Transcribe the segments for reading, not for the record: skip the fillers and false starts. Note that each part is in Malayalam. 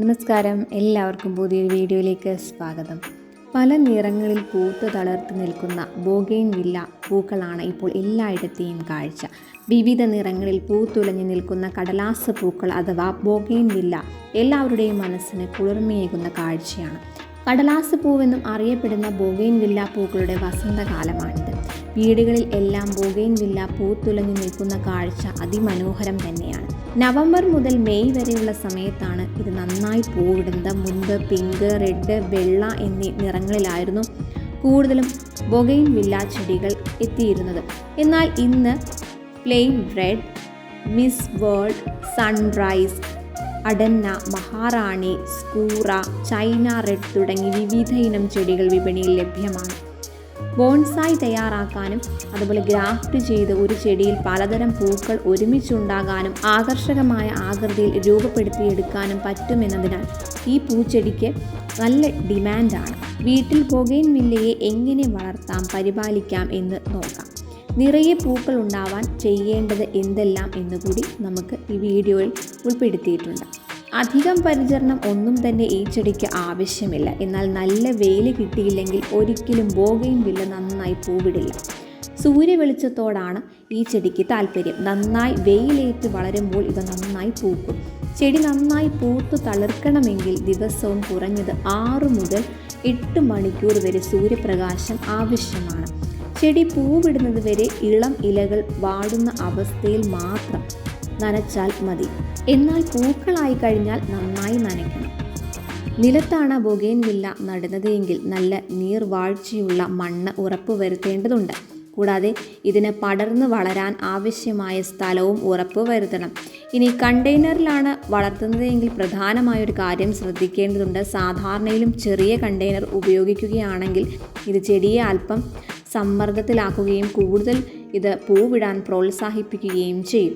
നമസ്കാരം, എല്ലാവർക്കും പുതിയൊരു വീഡിയോയിലേക്ക് സ്വാഗതം. പല നിറങ്ങളിൽ പൂത്ത് തളർത്ത് നിൽക്കുന്ന ബോഗെയിൻവില്ല പൂക്കളാണ് ഇപ്പോൾ എല്ലായിടത്തെയും കാഴ്ച. വിവിധ നിറങ്ങളിൽ പൂത്തുലഞ്ഞു നിൽക്കുന്ന കടലാസ് പൂക്കൾ അഥവാ ബോഗെയിൻവില്ല എല്ലാവരുടെയും മനസ്സിന് കുളിർമയേകുന്ന കാഴ്ചയാണ്. കടലാസ് പൂവെന്നും അറിയപ്പെടുന്ന ബോഗെയിൻവില്ല പൂക്കളുടെ വസന്തകാലമാണിത്. വീടുകളിൽ എല്ലാം ബോഗെയിൻവില്ല പൂത്തുലഞ്ഞു നിൽക്കുന്ന കാഴ്ച അതിമനോഹരം തന്നെയാണ്. നവംബർ മുതൽ മെയ് വരെയുള്ള സമയത്താണ് ഇത് നന്നായി പൂവിടുന്നത്. മുൻപ് പിങ്ക്, റെഡ്, വെള്ള എന്നീ നിറങ്ങളിലായിരുന്നു കൂടുതലും ബോഗെയിൻവില്ല ചെടികൾ എത്തിയിരുന്നത്. എന്നാൽ ഇന്ന് plain red, Miss World, sunrise, അഡന്ന, മഹാറാണി, സ്കൂറ, ചൈന റെഡ് തുടങ്ങി വിവിധ ഇനം ചെടികൾ വിപണിയിൽ ലഭ്യമാണ്. ബോൺസായി തയ്യാറാക്കാനും അതുപോലെ ഗ്രാഫ്റ്റ് ചെയ്ത് ഒരു ചെടിയിൽ പലതരം പൂക്കൾ ഒരുമിച്ചുണ്ടാകാനും ആകർഷകമായ ആകൃതിയിൽ രൂപപ്പെടുത്തിയെടുക്കാനും പറ്റുമെന്നതിനാൽ ഈ പൂച്ചെടിക്ക് നല്ല ഡിമാൻഡാണ്. വീട്ടിൽ ബോഗെയിൻവില്ലയെ എങ്ങനെ വളർത്താം, പരിപാലിക്കാം എന്ന് നോക്കാം. നിറയെ പൂക്കൾ ഉണ്ടാവാൻ ചെയ്യേണ്ടത് എന്തെല്ലാം എന്നുകൂടി നമുക്ക് ഈ വീഡിയോയിൽ ഉൾപ്പെടുത്തിയിട്ടുണ്ട്. അധികം പരിചരണം ഒന്നും തന്നെ ഈ ചെടിക്ക് ആവശ്യമില്ല. എന്നാൽ നല്ല വെയിൽ കിട്ടിയില്ലെങ്കിൽ ഒരിക്കലും ബോഗെയിൻവില്ല നന്നായി പൂവിടില്ല. സൂര്യവെളിച്ചത്തോടാണ് ഈ ചെടിക്ക് താല്പര്യം. നന്നായി വെയിലേറ്റ് വളരുമ്പോൾ ഇവ നന്നായി പൂക്കും. ചെടി നന്നായി പൂത്തു തളിർക്കണമെങ്കിൽ ദിവസവും കുറഞ്ഞത് 6 മുതൽ 8 മണിക്കൂർ വരെ സൂര്യപ്രകാശം ആവശ്യമാണ്. ചെടി പൂവിടുന്നത് വരെ ഇളം ഇലകൾ വാടുന്ന അവസ്ഥയിൽ മാത്രം നനച്ചാൽ മതി. എന്നാൽ പൂക്കളായി കഴിഞ്ഞാൽ നന്നായി നനയ്ക്കണം. നിലത്താണ് ബോഗെയിൻവില്ല നടുന്നത് എങ്കിൽ നല്ല നീർവാഴ്ചയുള്ള മണ്ണ് ഉറപ്പുവരുത്തേണ്ടതുണ്ട്. കൂടാതെ ഇതിന് പടർന്ന് വളരാൻ ആവശ്യമായ സ്ഥലവും ഉറപ്പുവരുത്തണം. ഇനി കണ്ടെയ്നറിലാണ് വളർത്തുന്നതെങ്കിൽ പ്രധാനമായൊരു കാര്യം ശ്രദ്ധിക്കേണ്ടതുണ്ട്. സാധാരണയിലും ചെറിയ കണ്ടെയ്നർ ഉപയോഗിക്കുകയാണെങ്കിൽ ഇത് ചെടിയെ അല്പം സമ്മർദ്ദത്തിലാക്കുകയും കൂടുതൽ ഇത് പൂവിടാൻ പ്രോത്സാഹിപ്പിക്കുകയും ചെയ്യും.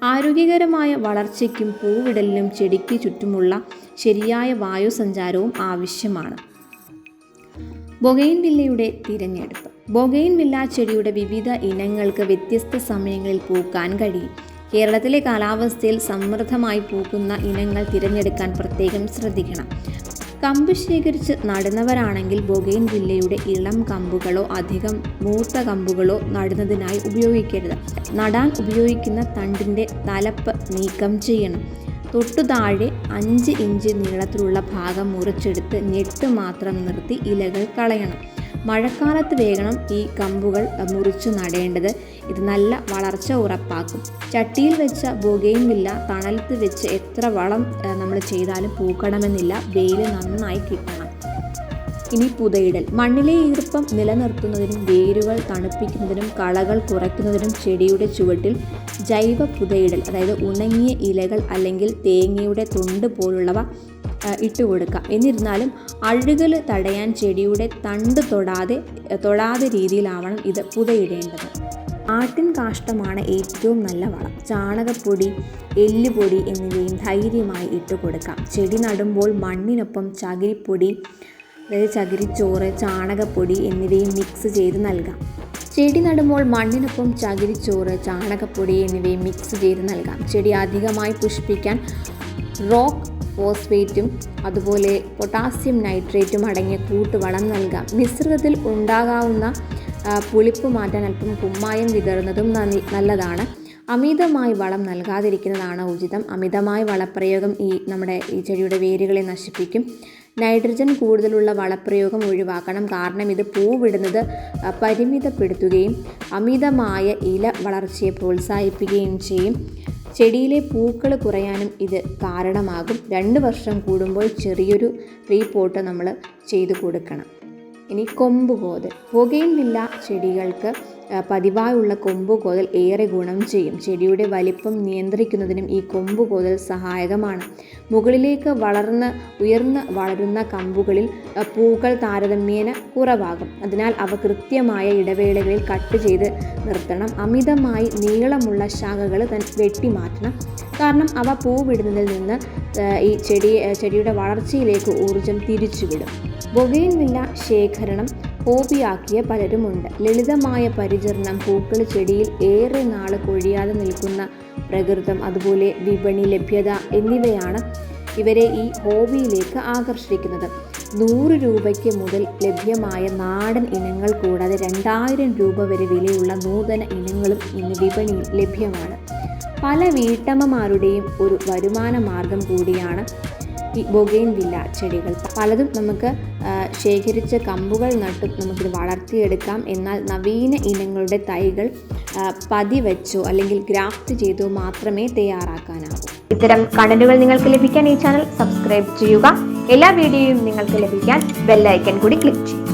ആരോഗ്യകരമായ വളർച്ചയ്ക്കും പൂവിടലിനും ചെടിക്ക് ചുറ്റുമുള്ള ശരിയായ വായുസഞ്ചാരവും ആവശ്യമാണ്. ബോഗെയിൻവില്ലയുടെ തിരഞ്ഞെടുപ്പ്. ബോഗെയിൻവില്ല ചെടിയുടെ വിവിധ ഇനങ്ങൾക്ക് വ്യത്യസ്ത സമയങ്ങളിൽ പൂക്കാൻ കഴിയും. കേരളത്തിലെ കാലാവസ്ഥയിൽ സമൃദ്ധമായി പൂക്കുന്ന ഇനങ്ങൾ തിരഞ്ഞെടുക്കാൻ പ്രത്യേകം ശ്രദ്ധിക്കണം. കമ്പ് ശേഖരിച്ച് നടുന്നവരാണെങ്കിൽ ബോഗെയിൻവില്ലയുടെ ഇളം കമ്പുകളോ അധികം മൂത്ത കമ്പുകളോ നടുന്നതിനായി ഉപയോഗിക്കരുത്. നടാൻ ഉപയോഗിക്കുന്ന തണ്ടിൻ്റെ തലപ്പ് നീക്കം ചെയ്യണം. തൊട്ടു താഴെ 5 ഇഞ്ച് നീളത്തിലുള്ള ഭാഗം മുറിച്ചെടുത്ത് ഞെട്ട് മാത്രം നിർത്തി ഇലകൾ കളയണം. മഴക്കാലത്ത് വേണം ഈ കമ്പുകൾ മുറിച്ചു നടേണ്ടത്. ഇത് നല്ല വളർച്ച ഉറപ്പാക്കും. ചട്ടിയിൽ വെച്ച ബോഗെയിൻവില്ല തണലത്ത് വെച്ച് എത്ര വളം നമ്മൾ ചെയ്താലും പൂക്കണമെന്നില്ല. വെയിൽ നന്നായി കിട്ടണം. ഇനി പുതയിടൽ. മണ്ണിലെ ഈർപ്പം നിലനിർത്തുന്നതിനും വേരുകൾ തണുപ്പിക്കുന്നതിനും കളകൾ കുറയ്ക്കുന്നതിനും ചെടിയുടെ ചുവട്ടിൽ ജൈവ പുതയിടൽ, അതായത് ഉണങ്ങിയ ഇലകൾ അല്ലെങ്കിൽ തേങ്ങയുടെ തൊണ്ട് പോലുള്ളവ ഇട്ടുകൊടുക്കാം. എന്നിരുന്നാലും അഴുകൽ തടയാൻ ചെടിയുടെ തണ്ട് തൊടാതെ രീതിയിലാവണം ഇത് പുതയിടേണ്ടത്. ആട്ടിൻ കാഷ്ടമാണ് ഏറ്റവും നല്ല വളം. ചാണകപ്പൊടി, എല്ലുപൊടി എന്നിവയും ധൈര്യമായി ഇട്ടുകൊടുക്കാം. ചെടി നടുമ്പോൾ മണ്ണിനൊപ്പം ചകിരിപ്പൊടി, അതായത് ചകിരിച്ചോറ്, ചാണകപ്പൊടി എന്നിവയും മിക്സ് ചെയ്ത് നൽകാം. ചെടി നടുമ്പോൾ മണ്ണിനൊപ്പം ചകിരിച്ചോറ്, ചാണകപ്പൊടി എന്നിവയും മിക്സ് ചെയ്ത് നൽകാം. ചെടി അധികമായി പുഷ്പിക്കാൻ റോക്ക് ഫോസ്ഫേറ്റും അതുപോലെ പൊട്ടാസ്യം നൈട്രേറ്റും അടങ്ങിയ കൂട്ടുവളം നൽകാം. മിശ്രിതത്തിൽ ഉണ്ടാകാവുന്ന പുളിപ്പ് മാറ്റാൻ അല്പം കുമ്മായം വിതറുന്നതും നല്ലതാണ്. അമിതമായി വളം നൽകാതിരിക്കുന്നതാണ് ഉചിതം. അമിതമായ വളപ്രയോഗം നമ്മുടെ ഈ ചെടിയുടെ വേരുകളെ നശിപ്പിക്കും. നൈട്രജൻ കൂടുതലുള്ള വളപ്രയോഗം ഒഴിവാക്കണം. കാരണം ഇത് പൂവിടുന്നത് പരിമിതപ്പെടുത്തുകയും അമിതമായ ഇല വളർച്ചയെ പ്രോത്സാഹിപ്പിക്കുകയും ചെയ്യും. ചെടിയിലെ പൂക്കൾ കുറയാനും ഇത് കാരണമാകും. 2 വർഷം കൂടുമ്പോൾ ചെറിയൊരു റീപോട്ട് നമ്മൾ ചെയ്തു കൊടുക്കണം. ഇനി കൊമ്പുകോതൽ. ബോഗെയിൻവില്ല ചെടികൾക്ക് പതിവായുള്ള കൊമ്പുകോതൽ ഏറെ ഗുണം ചെയ്യും. ചെടിയുടെ വലിപ്പം നിയന്ത്രിക്കുന്നതിനും ഈ കൊമ്പുകോതൽ സഹായകമാണ്. മുകളിലേക്ക് ഉയർന്ന് വളരുന്ന കമ്പുകളിൽ പൂക്കൾ താരതമ്യേന കുറവാകും. അതിനാൽ അവ കൃത്യമായ ഇടവേളകളിൽ കട്ട് ചെയ്ത് നിർത്തണം. അമിതമായി നീളമുള്ള ശാഖകൾ വെട്ടിമാറ്റണം. കാരണം അവ പൂവിടുന്നതിൽ നിന്ന് ഈ ചെടിയുടെ വളർച്ചയിലേക്ക് ഊർജം തിരിച്ചുവിടും. ബോഗെയിൻവില്ല ശേഖരണം ഹോബിയാക്കിയ പലരുമുണ്ട്. ലളിതമായ പരിചരണം, പൂക്കൾ ചെടിയിൽ ഏറെ നാൾ കൊഴിയാതെ നിൽക്കുന്ന പ്രകൃതം, അതുപോലെ വിപണി ലഭ്യത എന്നിവയാണ് ഇവരെ ഈ ഹോബിയിലേക്ക് ആകർഷിക്കുന്നത്. 100 രൂപയ്ക്ക് മുതൽ ലഭ്യമായ നാടൻ ഇനങ്ങൾ കൂടാതെ 2000 രൂപ വരെ വിലയുള്ള നൂതന ഇനങ്ങളും ഇന്ന് വിപണിയിൽ ലഭ്യമാണ്. പല വീട്ടമ്മമാരുടെയും ഒരു വരുമാന മാർഗം കൂടിയാണ് ഈ ബൊഗെയിൻവില്ല ചെടികൾ. പലതും നമുക്ക് ശേഖരിച്ച കമ്പുകൾ നട്ടും നമുക്കിത് വളർത്തിയെടുക്കാം. എന്നാൽ നവീന ഇനങ്ങളുടെ തൈകൾ പതിവച്ചോ അല്ലെങ്കിൽ ഗ്രാഫ്റ്റ് ചെയ്തോ മാത്രമേ തയ്യാറാക്കാനാവൂ. ഇത്തരം കണ്ടന്റുകൾ നിങ്ങൾക്ക് ലഭിക്കാൻ ഈ ചാനൽ സബ്സ്ക്രൈബ് ചെയ്യുക. എല്ലാ വീഡിയോയും നിങ്ങൾക്ക് ലഭിക്കാൻ ബെൽ ഐക്കൺ കൂടി ക്ലിക്ക് ചെയ്യുക.